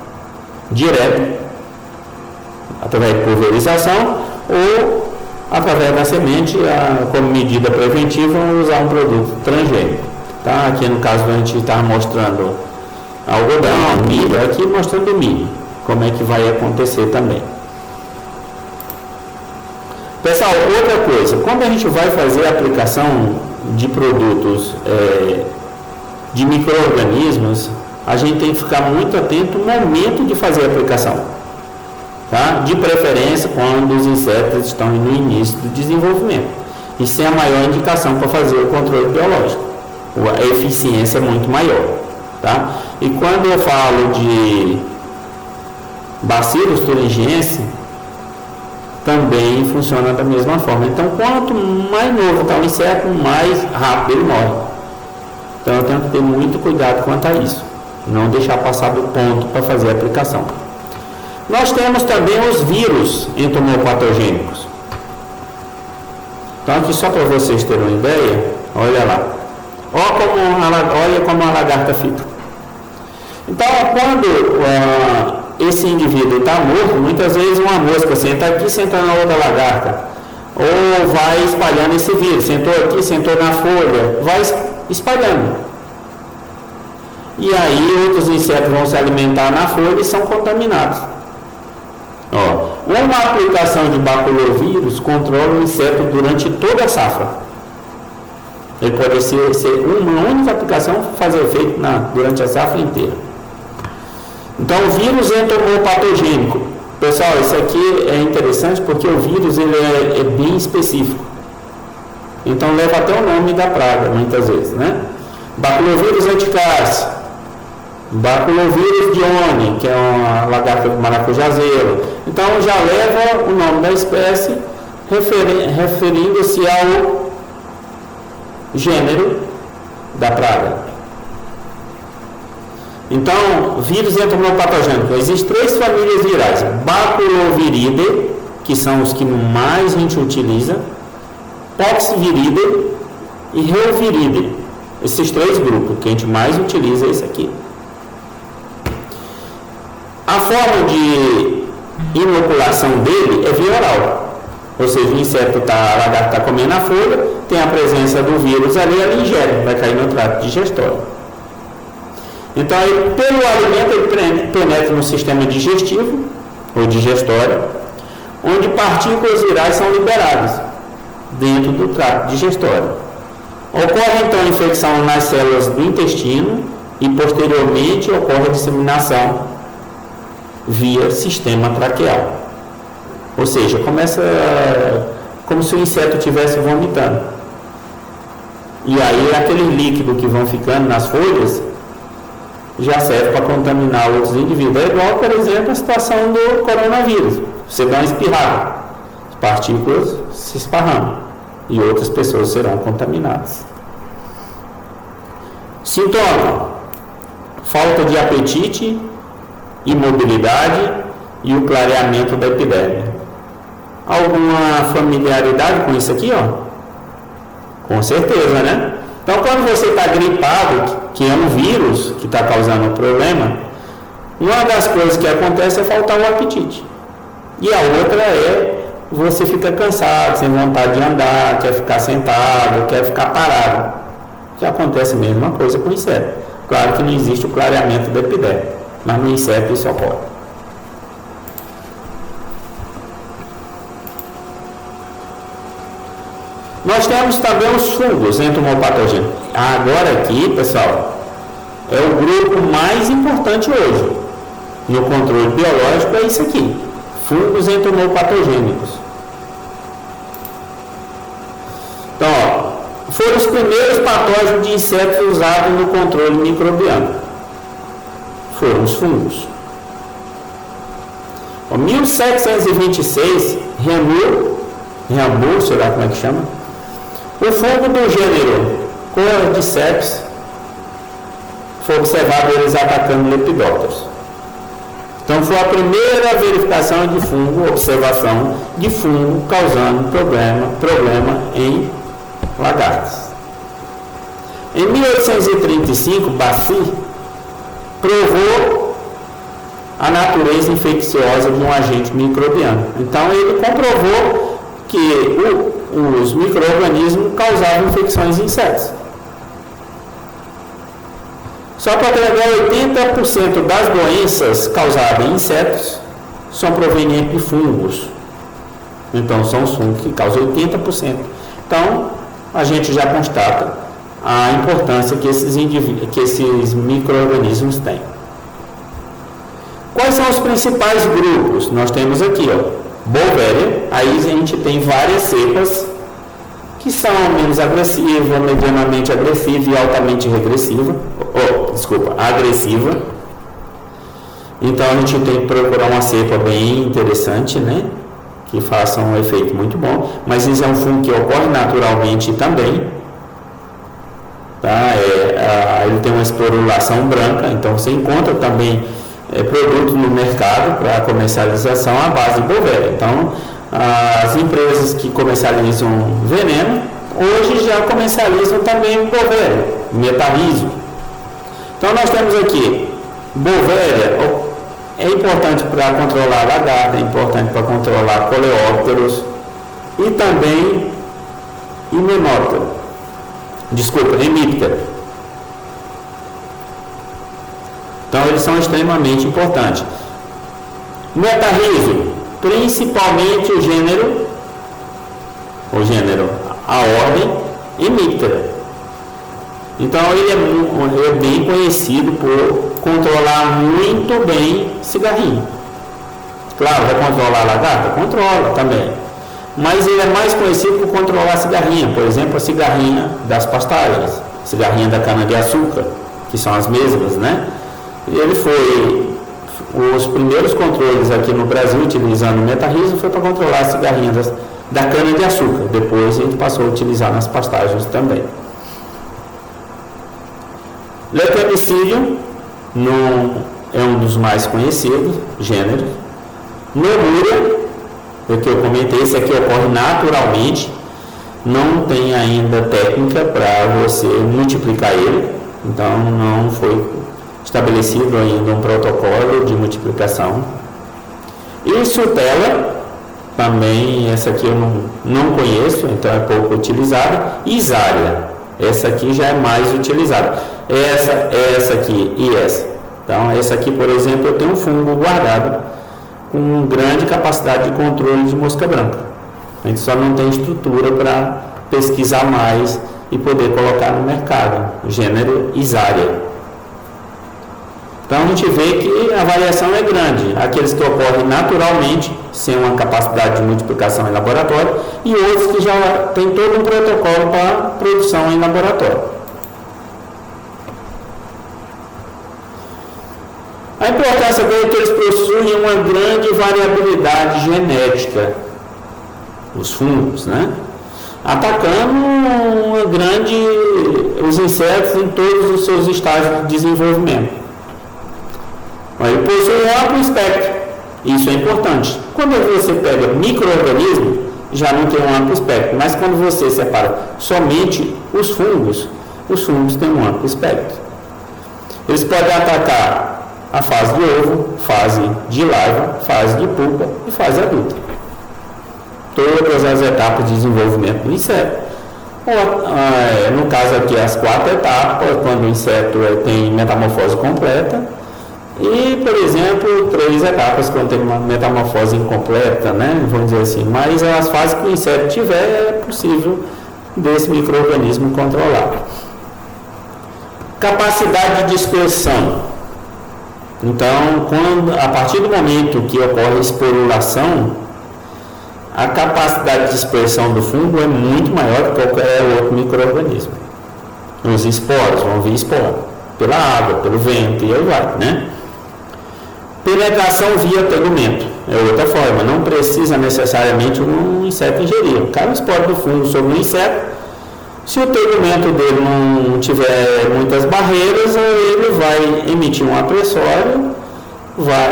S1: direta, através de pulverização, ou através da semente, como medida preventiva, usar um produto transgênico. Tá? Aqui no caso a gente está mostrando algodão, milho, aqui mostrando milho, como é que vai acontecer também. Pessoal, outra coisa, quando a gente vai fazer a aplicação de produtos de micro-organismos, a gente tem que ficar muito atento no momento de fazer a aplicação, tá? De preferência quando os insetos estão no início do desenvolvimento. Isso é a maior indicação para fazer o controle biológico. A eficiência é muito maior, tá? E quando eu falo de Bacillus thuringiensis, também funciona da mesma forma. Então, quanto mais novo está o inseto, mais rápido ele morre. Então, eu tenho que ter muito cuidado quanto a isso. Não deixar passar do ponto para fazer a aplicação. Nós temos também os vírus entomopatogênicos. Então, aqui só para vocês terem uma ideia, olha lá. Olha como a lagarta fica. Então, quando esse indivíduo está morto, muitas vezes uma mosca senta aqui, senta na outra lagarta, ou vai espalhando esse vírus, sentou aqui, sentou na folha, vai espalhando. E aí outros insetos vão se alimentar na folha e são contaminados. Uma aplicação de baculovírus controla o inseto durante toda a safra. Ele pode ser uma única aplicação fazer efeito durante a safra inteira. Então, o vírus entomopatogênico. Pessoal, isso aqui é interessante porque o vírus ele é bem específico. Então, leva até o nome da praga, muitas vezes, né? Baculovírus anticas, Baculovírus dione, que é uma lagarta do maracujazeiro. Então, já leva o nome da espécie referindo-se ao gênero da praga. Então, vírus entomopatogênico. Existem 3 famílias virais: Baculoviridae, que são os que mais a gente utiliza, Poxviridae e Reoviridae. Esses 3 grupos, que a gente mais utiliza é esse aqui. A forma de inoculação dele é via oral. Ou seja, o inseto a lagarta está comendo a folha, tem a presença do vírus ali, ela ingere, vai cair no trato digestório. Então, pelo alimento, ele penetra no sistema digestivo, ou digestório, onde partículas virais são liberadas dentro do trato digestório. Ocorre, então, a infecção nas células do intestino e, posteriormente, ocorre a disseminação via sistema traqueal. Ou seja, começa como se o inseto estivesse vomitando. E aí, aquele líquido que vão ficando nas folhas já serve para contaminar outros indivíduos. É igual, por exemplo, a situação do coronavírus. Você dá uma espirrada, as partículas se esparramam e outras pessoas serão contaminadas. Sintoma: falta de apetite, imobilidade e o clareamento da epiderme. Alguma familiaridade com isso aqui, ó? Com certeza, né? Então, quando você está gripado, que é um vírus que está causando um problema, uma das coisas que acontece é faltar o apetite. E a outra é você fica cansado, sem vontade de andar, quer ficar sentado, quer ficar parado. Que acontece a mesma coisa com o inseto. Claro que não existe o clareamento da epiderme, mas no inseto isso ocorre. Nós temos também os fungos entomopatogênicos. Agora aqui, pessoal, é o grupo mais importante hoje no controle biológico, é isso aqui: fungos entomopatogênicos. Então, ó, foram os primeiros patógenos de insetos usados no controle microbiano. Foram os fungos. Em 1726, Reaumur, sei lá como é que chama, o fungo do gênero Cordyceps foi observado eles atacando lepidópteros. Então foi a primeira verificação de fungo, observação de fungo causando problema em lagartas. Em 1835, Bassi provou a natureza infecciosa de um agente microbiano. Então ele comprovou que os micro-organismos causavam infecções em insetos. Só para ter 80% das doenças causadas em insetos são provenientes de fungos. Então são os fungos que causam 80%. Então a gente já constata a importância que esses micro-organismos têm. Quais são os principais grupos? Nós temos aqui, Bovéria, aí a gente tem várias cepas que são menos agressiva, medianamente agressiva e altamente agressiva. Então a gente tem que procurar uma cepa bem interessante, né? Que faça um efeito muito bom, mas isso é um fungo que ocorre naturalmente também, tá? Ele tem uma esporulação branca, então você encontra também produtos no mercado para comercialização à base de Bovéria. Então as empresas que comercializam veneno hoje já comercializam também Bovéria, Metarhizo. Então nós temos aqui Bovéria. É importante para controlar lagarta, é importante para controlar coleópteros e também hemíptero. Então eles são extremamente importantes. Metarhizo, principalmente a ordem hemíptera. Então ele é bem conhecido por controlar muito bem cigarrinho. Claro, vai controlar a lagarta? Controla também. Mas ele é mais conhecido por controlar a cigarrinha. Por exemplo, a cigarrinha das pastagens, cigarrinha da cana-de-açúcar, que são as mesmas, né? Ele foi... Os primeiros controles aqui no Brasil, utilizando o Metarhizo, foi para controlar a cigarrinha da cana-de-açúcar. Depois a gente passou a utilizar nas pastagens também. Leptomicídio é um dos mais conhecidos gêneros. Nomura, o que eu comentei, esse aqui ocorre naturalmente, não tem ainda técnica para você multiplicar ele, então não foi estabelecido ainda um protocolo de multiplicação. E Sutela, também essa aqui eu não conheço, então é pouco utilizada. E Zária, essa aqui já é mais utilizada. Essa aqui e essa. Então, essa aqui, por exemplo, eu tenho um fungo guardado com grande capacidade de controle de mosca branca. A gente só não tem estrutura para pesquisar mais e poder colocar no mercado. O gênero Isária. Então, a gente vê que a variação é grande. Aqueles que ocorrem naturalmente, sem uma capacidade de multiplicação em laboratório, e outros que já tem todo um protocolo para produção em laboratório. A importância dele é que eles possuem uma grande variabilidade genética, os fungos, né? Atacando os insetos em todos os seus estágios de desenvolvimento. Ele possui um amplo espectro, isso é importante. Quando você pega micro-organismo, já não tem um amplo espectro, mas quando você separa somente os fungos têm um amplo espectro. Eles podem atacar a fase de ovo, fase de larva, fase de pupa e fase adulta. Todas as etapas de desenvolvimento do inseto. No caso aqui, as 4 etapas, quando o inseto tem metamorfose completa, e, por exemplo, 3 etapas quando tem uma metamorfose incompleta, né? Vamos dizer assim. Mas as fases que o inseto tiver, é possível desse micro-organismo controlar. Capacidade de dispersão. Então, a partir do momento que ocorre a esporulação, a capacidade de dispersão do fungo é muito maior do que qualquer outro micro-organismo. Os esporos vão vir esporo pela água, pelo vento e aí vai, né? Penetração via tegumento é outra forma, não precisa necessariamente um inseto ingerir. Cai o esporo do fungo sobre o inseto, se o tegumento dele não tiver muitas barreiras, ele vai emitir um apressório,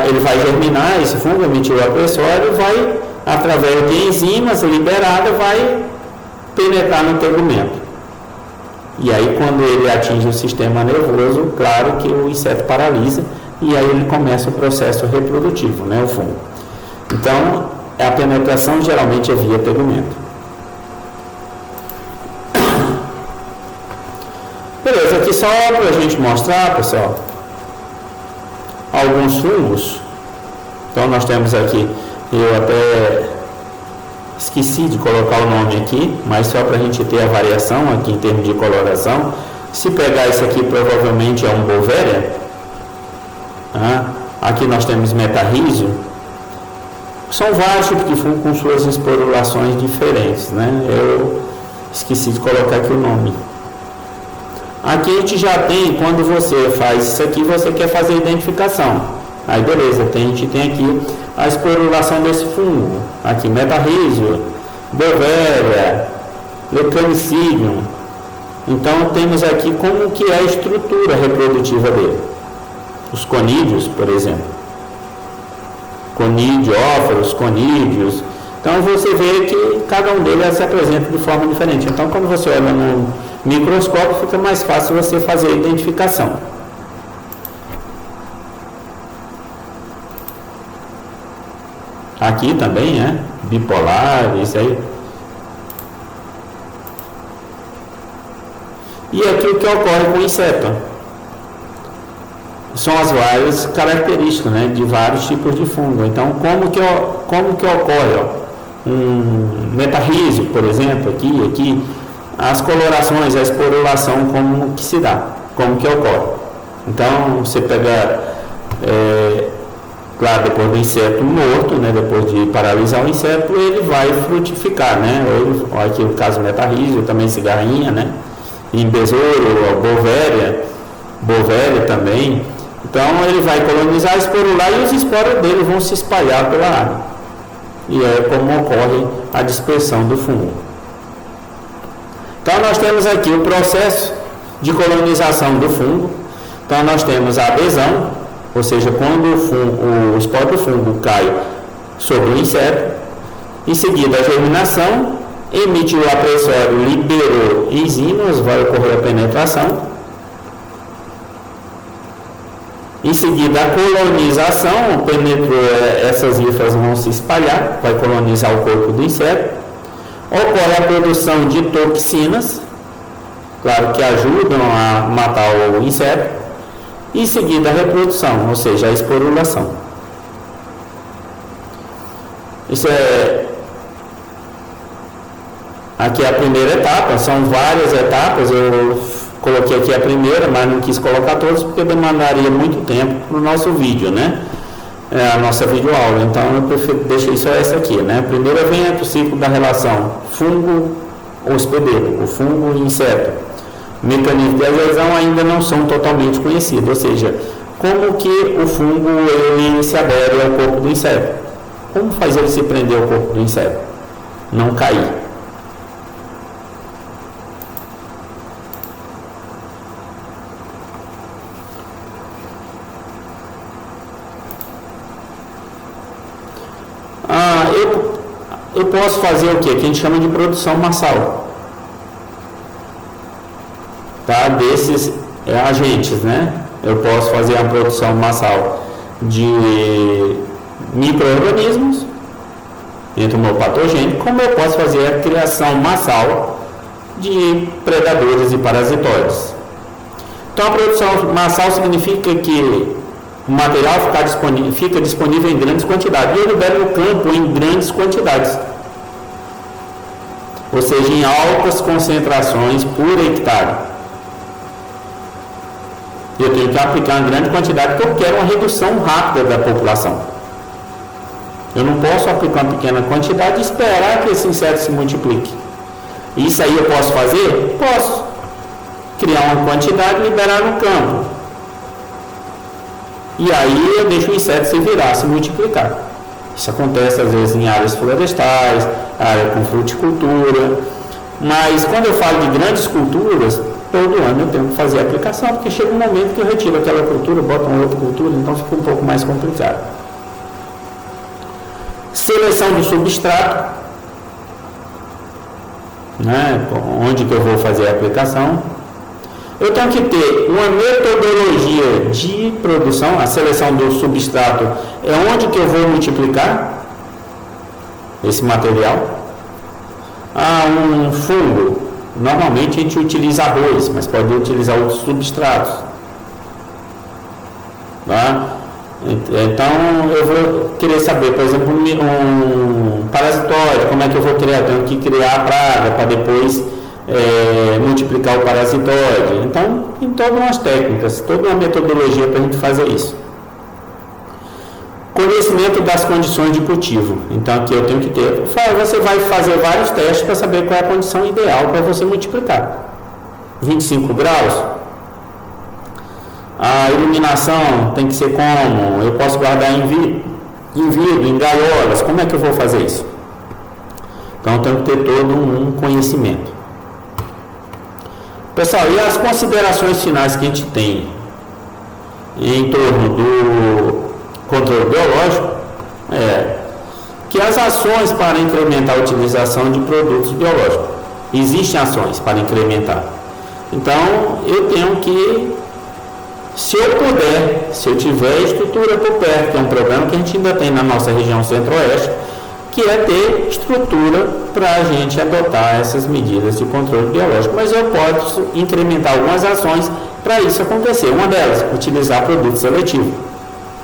S1: ele vai germinar, esse fungo emitir o apressório, vai, através de enzimas liberadas, vai penetrar no tegumento. E aí, quando ele atinge o sistema nervoso, claro que o inseto paralisa, e aí ele começa o processo reprodutivo, né, o fungo. Então, a penetração geralmente é via tegumento. Beleza, aqui só para a gente mostrar, pessoal, alguns fungos. Então, nós temos aqui, eu até Esqueci de colocar o nome aqui, mas só para a gente ter a variação aqui em termos de coloração. Se pegar esse aqui, provavelmente é um Bovéria. Aqui nós temos Metarrhizio. São vários tipos de fungo com suas esporulações diferentes, né? Eu esqueci de colocar aqui o nome. Aqui a gente já tem, quando você faz isso aqui, você quer fazer a identificação. Aí beleza, a gente tem aqui a esporulação desse fungo. Aqui Metarrhizio, Bovéria, Lecramicidium. Então temos aqui como que é a estrutura reprodutiva dele. Os conídeos, por exemplo. Conidióforos, conídeos. Então você vê que cada um deles se apresenta de forma diferente. Então quando você olha no microscópio, fica mais fácil você fazer a identificação. Aqui também, bipolar, isso aí. E aqui o que ocorre com o inseto? São as várias características, de vários tipos de fungo. Então, como que ocorre? Um Metarrhizio, por exemplo, aqui, as colorações, a esporulação, como que se dá, como que ocorre. Então, você pega, claro, depois do inseto morto, depois de paralisar o inseto, ele vai frutificar, aqui o caso Metarrhizio, também cigarrinha, em besouro, Bovéria também. Então ele vai colonizar, esporular e os esporos dele vão se espalhar pela água. E é como ocorre a dispersão do fungo. Então nós temos aqui o processo de colonização do fungo. Então nós temos a adesão, ou seja, quando o esporo do fungo cai sobre o inseto. Em seguida a germinação, emitiu a pressório, liberou enzimas, vai ocorrer a penetração. Em seguida, a colonização, penetrou, essas hifas vão se espalhar, vai colonizar o corpo do inseto. Ocorre a produção de toxinas, claro que ajudam a matar o inseto. Em seguida, a reprodução, ou seja, a esporulação. Isso aqui é a primeira etapa, são várias etapas. Eu coloquei aqui a primeira, mas não quis colocar todas porque demandaria muito tempo para o nosso vídeo, a nossa videoaula. Então eu deixei só essa aqui, Primeiro vem o ciclo da relação fungo-hospedeiro, o fungo e inseto. Mecanismos de adesão ainda não são totalmente conhecidos, ou seja, como que o fungo ele se adere ao corpo do inseto. Como faz ele se prender ao corpo do inseto? Não cair. Eu posso fazer o que? Que a gente chama de produção massal, desses agentes, Eu posso fazer a produção massal de micro-organismos dentro do meu patogênico, como eu posso fazer a criação massal de predadores e parasitóides. Então a produção massal significa que o material fica disponível em grandes quantidades e eu libero no campo em grandes quantidades, ou seja, em altas concentrações por hectare. Eu tenho que aplicar em grande quantidade porque eu quero uma redução rápida da população. Eu não posso aplicar uma pequena quantidade e esperar que esse inseto se multiplique. Isso aí eu posso fazer? Posso. Criar uma quantidade e liberar no campo. E aí eu deixo o inseto se virar, se multiplicar. Isso acontece às vezes em áreas florestais, área com fruticultura. Mas quando eu falo de grandes culturas, todo ano eu tenho que fazer a aplicação, porque chega um momento que eu retiro aquela cultura, boto uma outra cultura, então fica um pouco mais complicado. Seleção do substrato, onde que eu vou fazer a aplicação. Eu tenho que ter uma metodologia de produção. A seleção do substrato é onde que eu vou multiplicar esse material. Um fungo, normalmente a gente utiliza arroz, mas pode utilizar outros substratos. Então eu vou querer saber, por exemplo, um parasitóide, como é que eu vou criar? Eu tenho que criar a praga para depois multiplicar o parasitóide. Então tem todas umas técnicas, toda uma metodologia para a gente fazer isso. Conhecimento das condições de cultivo. Então aqui eu tenho que ter. Você vai fazer vários testes para saber qual é a condição ideal para você multiplicar. 25 graus. A iluminação tem que ser como? Eu posso guardar em vidro, em gaiolas. Como é que eu vou fazer isso? Então eu tenho que ter todo um conhecimento. Pessoal, e as considerações finais que a gente tem em torno do controle biológico que as ações para incrementar a utilização de produtos biológicos. Existem ações para incrementar. Então eu tenho que, se eu puder, se eu tiver estrutura por perto, que é um problema que a gente ainda tem na nossa região centro-oeste, que é ter estrutura para a gente adotar essas medidas de controle biológico. Mas eu posso incrementar algumas ações para isso acontecer. Uma delas, utilizar produto seletivo.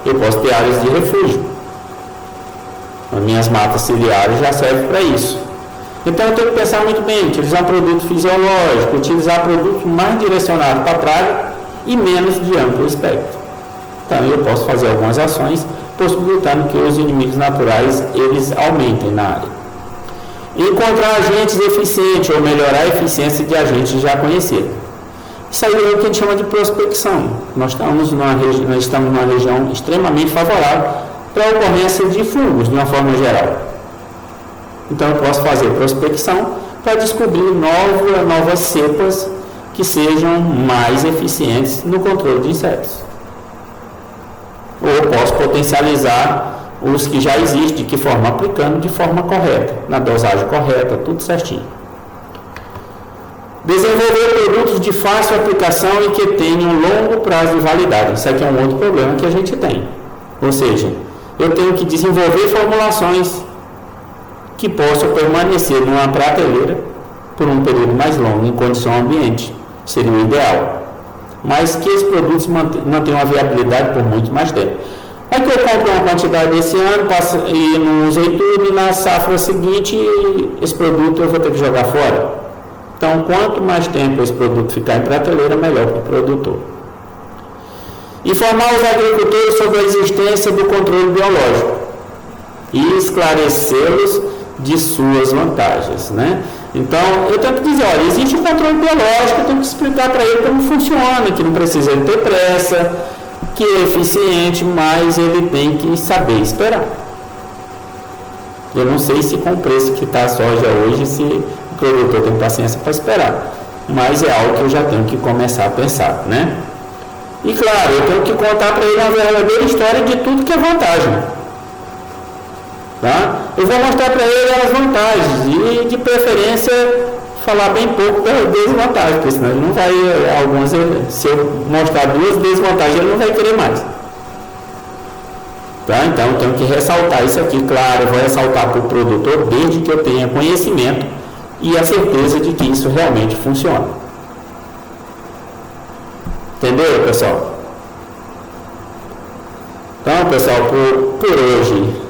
S1: Eu posso ter áreas de refúgio. As minhas matas ciliares já servem para isso. Então eu tenho que pensar muito bem, utilizar um produto fisiológico, utilizar produtos mais direcionados para a praga e menos de amplo espectro. Então eu posso fazer algumas ações possibilitando que os inimigos naturais eles aumentem na área. Encontrar agentes eficientes ou melhorar a eficiência de agentes já conhecidos. Isso aí é o que a gente chama de prospecção. Nós estamos numa região extremamente favorável para a ocorrência de fungos, de uma forma geral. Então eu posso fazer prospecção para descobrir novas cepas que sejam mais eficientes no controle de insetos. Ou posso potencializar os que já existem, de que forma? Aplicando de forma correta, na dosagem correta, tudo certinho. Desenvolver produtos de fácil aplicação e que tenham longo prazo de validade. Isso aqui é um outro problema que a gente tem. Ou seja, eu tenho que desenvolver formulações que possam permanecer numa prateleira por um período mais longo, em condição ambiente. Seria o ideal. Mas que esses produtos mantenham a viabilidade por muito mais tempo. É que eu compro uma quantidade esse ano e não usei tudo, e na safra seguinte esse produto eu vou ter que jogar fora. Então, quanto mais tempo esse produto ficar em prateleira, melhor para o produtor. Informar os agricultores sobre a existência do controle biológico e esclarecê-los de suas vantagens, né? Então, eu tenho que dizer, olha, existe um controle biológico, eu tenho que explicar para ele como funciona, que não precisa ele ter pressa, que é eficiente, mas ele tem que saber esperar. Eu não sei se com o preço que está a soja hoje, se o produtor tem paciência para esperar, mas é algo que eu já tenho que começar a pensar, né? E claro, eu tenho que contar para ele uma verdadeira história de tudo que é vantagem. Tá? Eu vou mostrar para ele as vantagens e, de preferência, falar bem pouco das desvantagens, porque senão ele não vai, se eu mostrar duas desvantagens, ele não vai querer mais. Tá? Então, eu tenho que ressaltar isso aqui, claro, eu vou ressaltar para o produtor desde que eu tenha conhecimento e a certeza de que isso realmente funciona. Entendeu, pessoal? Então, pessoal, por hoje...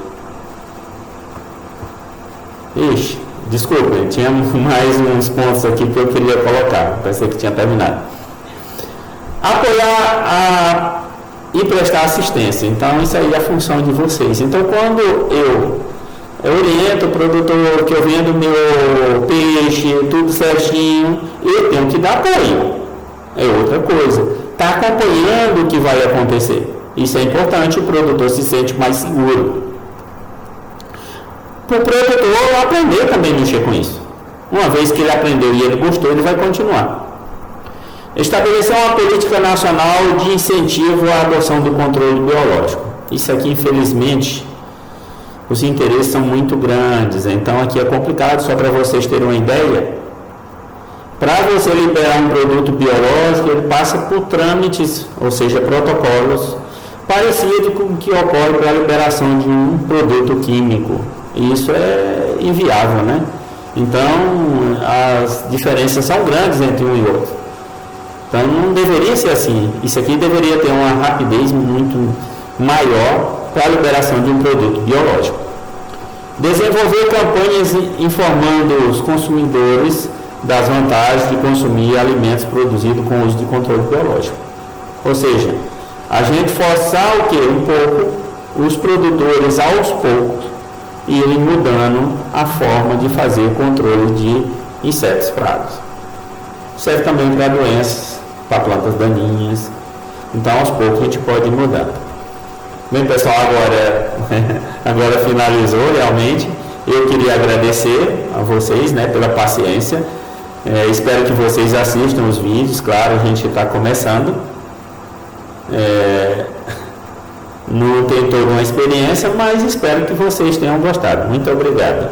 S1: desculpa, tinha mais uns pontos aqui que eu queria colocar, pensei que tinha terminado. Apoiar e prestar assistência, então isso aí é a função de vocês. Então, quando eu oriento o produtor que eu vendo meu peixe, tudo certinho, eu tenho que dar apoio, é outra coisa. Está acompanhando o que vai acontecer, isso é importante, o produtor se sente mais seguro. Para o produtor aprender também a mexer com isso. Uma vez que ele aprendeu e ele gostou, ele vai continuar. Estabelecer uma política nacional de incentivo à adoção do controle biológico. Isso aqui, infelizmente, os interesses são muito grandes. Então, aqui é complicado, só para vocês terem uma ideia. Para você liberar um produto biológico, ele passa por trâmites, ou seja, protocolos, parecidos com o que ocorre para a liberação de um produto químico. E isso é inviável, né? Então, as diferenças são grandes entre um e outro. Então, não deveria ser assim. Isso aqui deveria ter uma rapidez muito maior para a liberação de um produto biológico. Desenvolver campanhas informando os consumidores das vantagens de consumir alimentos produzidos com uso de controle biológico. Ou seja, a gente forçar o quê? Um pouco os produtores aos poucos irem mudando a forma de fazer controle de insetos pragas. Serve também para doenças, para plantas daninhas. Então, aos poucos a gente pode ir mudando. Bem, pessoal, agora finalizou realmente. Eu queria agradecer a vocês, né, pela paciência. Espero que vocês assistam os vídeos. Claro, a gente está começando. Não tem toda uma experiência, mas espero que vocês tenham gostado. Muito obrigado.